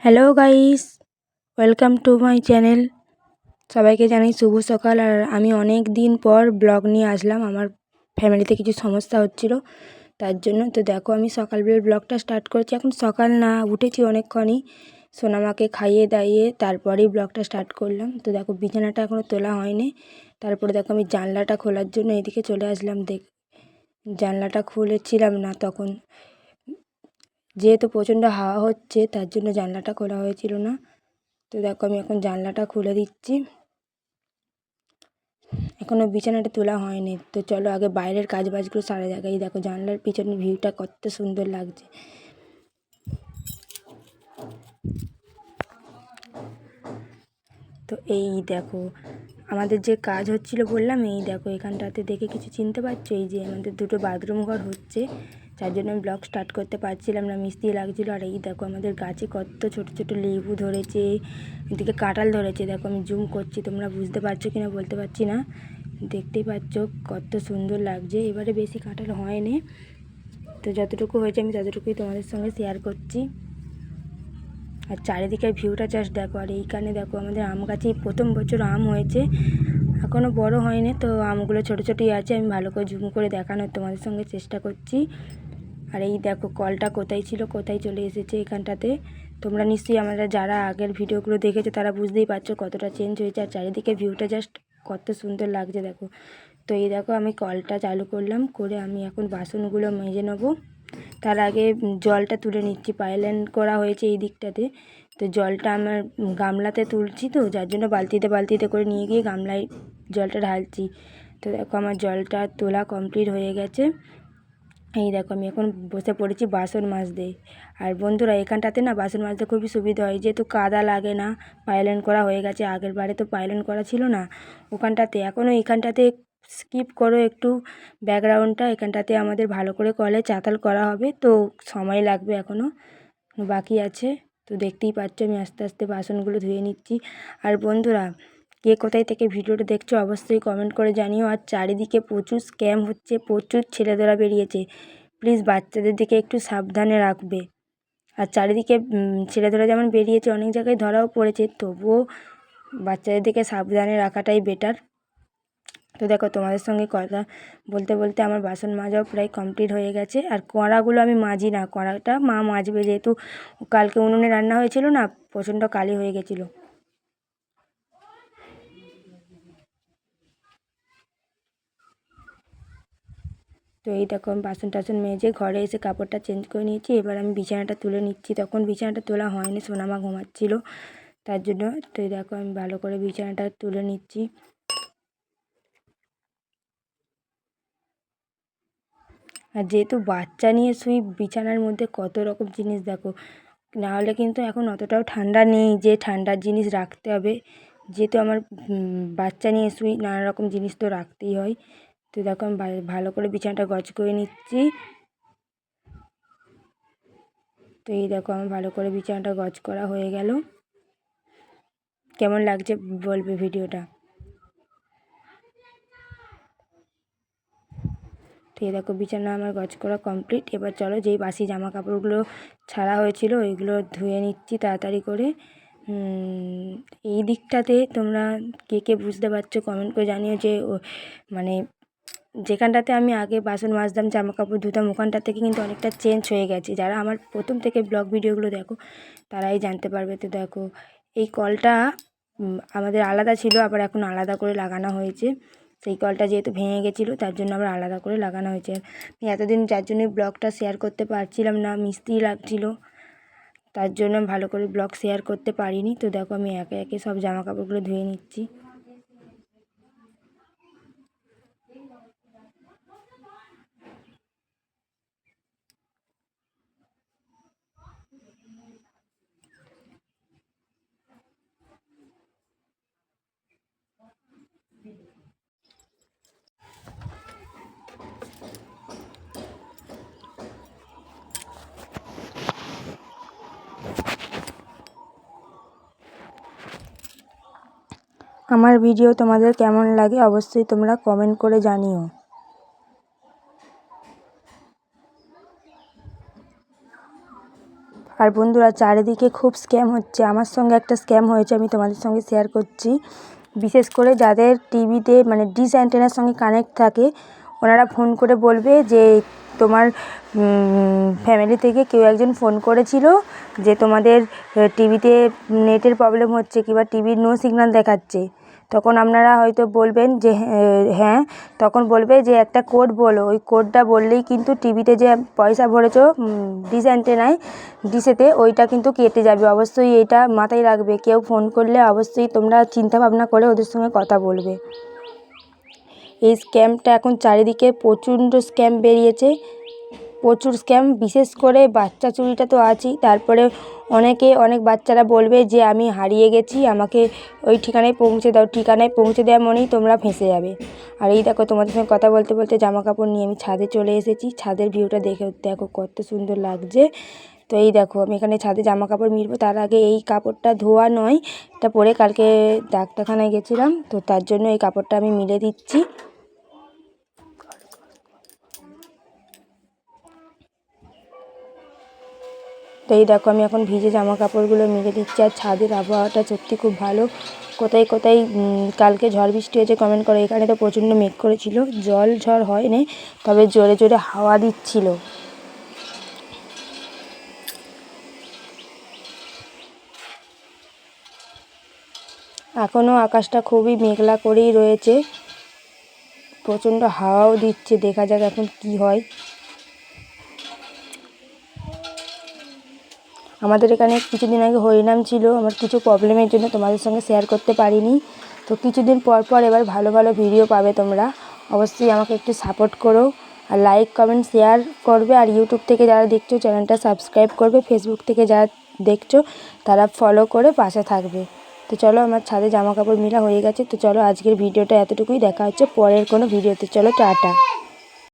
Hello guys, welcome to my channel. সবাইকে জানাই শুভ সকাল। আর আমি অনেক দিন পর ব্লগ নিয়ে আসলাম। আমার ফ্যামিলিতে কিছু সমস্যা হচ্ছিল, তার জন্য। তো দেখো, আমি সকালবেলা ব্লগটা স্টার্ট করেছি। এখন সকাল না, উঠেছি অনেকক্ষণই, সোনামাকে খাইয়ে দাইয়ে তারপরেই ব্লগটা স্টার্ট করলাম। তো দেখো, বিছানাটা এখনও তোলা হয়নি। তারপরে দেখো, আমি জানলাটা খোলার জন্য এদিকে চলে আসলাম। জানলাটা খুলেছিলাম না তখন, যেহেতু প্রচণ্ড হাওয়া হচ্ছে, তার জন্য জানলাটা খোলা হয়েছিল না। তো দেখো, আমি এখন জানলাটা খুলে দিচ্ছি। এখনও বিছানাটা তোলা হয়নি। তো চলো আগে বাইরের কাজবাজগুলো সারা জায়গায়। দেখো জানলার পিছনের ভিউটা কত সুন্দর লাগছে। তো এই দেখো, আমাদের যে কাজ হচ্ছিল বললাম, এই দেখো এখানটাতে দেখে কিছু চিনতে পারছো? এই যে আমাদের দুটো বাথরুম ঘর হচ্ছে, যার জন্য আমি ব্লগ স্টার্ট করতে পারছিলাম না, মিস্ত্রি লাগছিলো। আর এই দেখো, আমাদের গাছে কত ছোট ছোট লেবু ধরেছে, এদিকে কাঁঠাল ধরেছে। দেখো আমি জুম করছি, তোমরা বুঝতে পারছো কিনা বলতে পারছি না। দেখতেই পাচ্ছ কত সুন্দর লাগছে। এবারে বেশি কাঁঠাল হয়নি, তো যতটুকু হয়েছে আমি ততটুকুই তোমাদের সঙ্গে শেয়ার করছি। আর চারিদিকের ভিউটা জাস্ট দেখো। আর এইখানে দেখো, আমাদের আম গাছে প্রথম বছর আম হয়েছে, এখনও বড় হয়নি। তো আমগুলো ছোটো ছোটোই আছে, আমি ভালো করে জুম করে দেখানোর তোমাদের সঙ্গে চেষ্টা করছি। আর এই দেখো, কলটা কোথায় ছিল, কোথায় চলে এসেছে এখানটাতে। তোমরা নিশ্চয়ই আমাদের যারা আগের ভিডিওগুলো দেখেছো তারা বুঝতেই পারছো কতটা চেঞ্জ হয়েছে। আর চারিদিকে ভিউটা জাস্ট কত সুন্দর লাগছে দেখো। তো এই দেখো, আমি কলটা চালু করলাম, করে আমি এখন বাসনগুলো মেজে নেবো। তার আগে জলটা তুলে নিচ্ছি। পাইপলাইন করা হয়েছে এই দিকটাতে, তো জলটা আমার গামলাতে তুলছি, তো যার জন্য বালতিতে বালতিতে করে নিয়ে গিয়ে গামলায় জলটা ঢালছি। তো দেখো, আমার জলটা তোলা কমপ্লিট হয়ে গেছে। এই দেখো, আমি এখন বসে পড়েছি বাসন মাজতে। আর বন্ধুরা, এখানটাতে না বাসন মাজতে খুবই সুবিধা হয়, যেহেতু কাদা লাগে না, পাইপলাইন করা হয়ে গেছে। আগের বারে তো পাইপলাইন করা ছিল না ওখানটাতে। এখনও এখানটাতে স্কিপ করো একটু ব্যাকগ্রাউন্ডটা, এখানটাতে আমাদের ভালো করে কলে চাতাল করা হবে, তো সময় লাগবে, এখনও বাকি আছে। তো দেখতেই পাচ্ছ আমি আস্তে আস্তে বাসনগুলো ধুয়ে নিচ্ছি। আর বন্ধুরা, কে কোথায় থেকে ভিডিওটা দেখছো অবশ্যই কমেন্ট করে জানিও। আর চারিদিকে প্রচুর স্ক্যাম হচ্ছে, প্রচুর ছেলেধরা বেরিয়েছে, প্লিজ বাচ্চাদের দিকে একটু সাবধানে রাখবে। আর চারিদিকে ছেলেধরা যেমন বেরিয়েছে, অনেক জায়গায় ধরাও পড়েছে, তবুও বাচ্চাদের দিকে সাবধানে রাখাটাই বেটার। তো দেখো, তোমাদের সঙ্গে কথা বলতে বলতে আমার বাসন মাজাও প্রায় কমপ্লিট হয়ে গেছে। আর কড়াগুলো আমি মাজি না, কড়াটা মা মাজবে, যেহেতু কালকে উনুনে রান্না হয়েছিল না, প্রচণ্ড কালি হয়ে গেছিলো। তো এই দেখো, আমি বাসন টাসন মেজে ঘরে এসে কাপড়টা চেঞ্জ করে নিয়েছি। এবার আমি বিছানাটা তুলে নিচ্ছি। তখন বিছানাটা তোলা হয়নি, সোনামা ঘুমাচ্ছিল, তার জন্য। তো এই দেখো, আমি ভালো করে বিছানাটা তুলে নিচ্ছি। আর যেহেতু বাচ্চা নিয়ে শুই, বিছানার মধ্যে কত রকম জিনিস দেখো, নাহলে কিন্তু এখন অতটাও ঠান্ডা নেই যে ঠান্ডার জিনিস রাখতে হবে। যেহেতু আমার বাচ্চা নিয়ে শুই, নানা রকম জিনিস তো রাখতেই হয়। তো দেখো, আমি ভালো করে বিছানাটা গজ করে নিচ্ছি। তো এই দেখো, আমার ভালো করে বিছানাটা গজ করা হয়ে গেল। কেমন লাগছে বলবে ভিডিওটা। তো এই দেখো, বিছানা আমার গজ করা কমপ্লিট। এবার চলো, যেই বাসি জামা কাপড়গুলো ছাড়া হয়েছিল ওইগুলো ধুয়ে নিচ্ছি তাড়াতাড়ি করে। এই দিকটাতে তোমরা কে কে বুঝতে পারছো কমেন্ট করে জানিও, যে মানে যেখানটাতে আমি আগে বাসন মাজতাম, জামা কাপড় ধুতাম, ওখানটা থেকে কিন্তু অনেকটা চেঞ্জ হয়ে গেছে। যারা আমার প্রথম থেকে ব্লগ ভিডিওগুলো দেখো তারাই জানতে পারবে। তো দেখো, এই কলটা আমাদের আলাদা ছিল, আবার এখন আলাদা করে লাগানো হয়েছে। সেই কলটা যেহেতু ভেঙে গেছিলো, তার জন্য আবার আলাদা করে লাগানো হয়েছে। আমি এতদিন যার জন্যই ব্লগটা শেয়ার করতে পারছিলাম না, মিস্ত্রি লাগছিলো, তার জন্য ভালো করে ব্লগ শেয়ার করতে পারিনি। তো দেখো, আমি একে একে সব জামা কাপড়গুলো ধুয়ে নিচ্ছি। আমার ভিডিও তোমাদের কেমন লাগে অবশ্যই তোমরা কমেন্ট করে জানিও। আর বন্ধুরা, চারিদিকে খুব স্ক্যাম হচ্ছে। আমার সঙ্গে একটা স্ক্যাম হয়েছে, আমি তোমাদের সঙ্গে শেয়ার করছি। বিশেষ করে যাদের টিভিতে মানে ডিশ অ্যান্টেনার সঙ্গে কানেক্ট থাকে, ওনারা ফোন করে বলবে যে তোমার ফ্যামিলি থেকে কেউ একজন ফোন করেছিল যে তোমাদের টিভিতে নেটের প্রবলেম হচ্ছে কিংবা টিভির নো সিগন্যাল দেখাচ্ছে। তখন আপনারা হয়তো বলবেন যে হ্যাঁ, তখন বলবে যে একটা কোড বলো। ওই কোডটা বললেই কিন্তু টিভিতে যে পয়সা ভরেছো ডিশ অ্যান্টেনায়, ডিশেতে, ওইটা কিন্তু কেটে যাবে। অবশ্যই এটা মাথায় রাখবে, কেউ ফোন করলে অবশ্যই তোমরা চিন্তা ভাবনা করে ওদের সঙ্গে কথা বলবে। এই স্ক্যামটা এখন চারিদিকে প্রচণ্ড স্ক্যাম বেরিয়েছে, প্রচুর স্ক্যাম। বিশেষ করে বাচ্চা চুরিটা তো আছেই, তারপরে অনেক বাচ্চারা বলবে যে আমি হারিয়ে গেছি, আমাকে ওই ঠিকানায় পৌঁছে দাও। ঠিকানায় পৌঁছে দেওয়া মানেই তোমরা ফেঁসে যাবে। আর এই দেখো, তোমাদের সঙ্গে কথা বলতে বলতে জামা কাপড় নিয়ে আমি ছাদে চলে এসেছি। ছাদের ভিউটা দেখো কত সুন্দর লাগছে। তো এই দেখো, আমি এখানে ছাদে জামা কাপড় মিলবো। তার আগে এই কাপড়টা ধোয়া নয়, এটা পরে কালকে ডাক্তারখানায় গেছিলাম, তো তার জন্য এই কাপড়টা আমি মিলে দিচ্ছি। তো এই দেখো, আমি এখন ভিজে জামা কাপড়গুলো মিলে দিচ্ছি। আর ছাদের আবহাওয়াটা সত্যি খুব ভালো। কোথায় কোথায় কালকে ঝড় বৃষ্টি হয়েছে কমেন্ট করো। এখানে তো প্রচণ্ড মেঘ করেছিল, ঝড় হয়নি, তবে জোরে জোরে হাওয়া দিচ্ছিল। এখনও আকাশটা খুবই মেঘলা করেই রয়েছে, প্রচণ্ড হাওয়াও দিচ্ছে। দেখা যাক এখন কি হয়। আমাদের এখানে কিছুদিন আগে হরিনাম ছিল, আমার কিছু প্রবলেমের জন্য তোমাদের সঙ্গে শেয়ার করতে পারিনি। তো কিছুদিন পর এবার ভালো ভালো ভিডিও পাবে তোমরা। অবশ্যই আমাকে একটু সাপোর্ট করো, আর লাইক কমেন্ট শেয়ার করবে। আর ইউটিউব থেকে যারা দেখছো চ্যানেলটা সাবস্ক্রাইব করবে, ফেসবুক থেকে যারা দেখছো তারা ফলো করে পাশে থাকবে। তো চলো, আমার ছাদে জামা কাপড় মেলা হয়ে গেছে। তো চলো, আজকের ভিডিওটা এতটুকুই। দেখা হচ্ছে পরের কোনো ভিডিওতে। চলো, টাটা।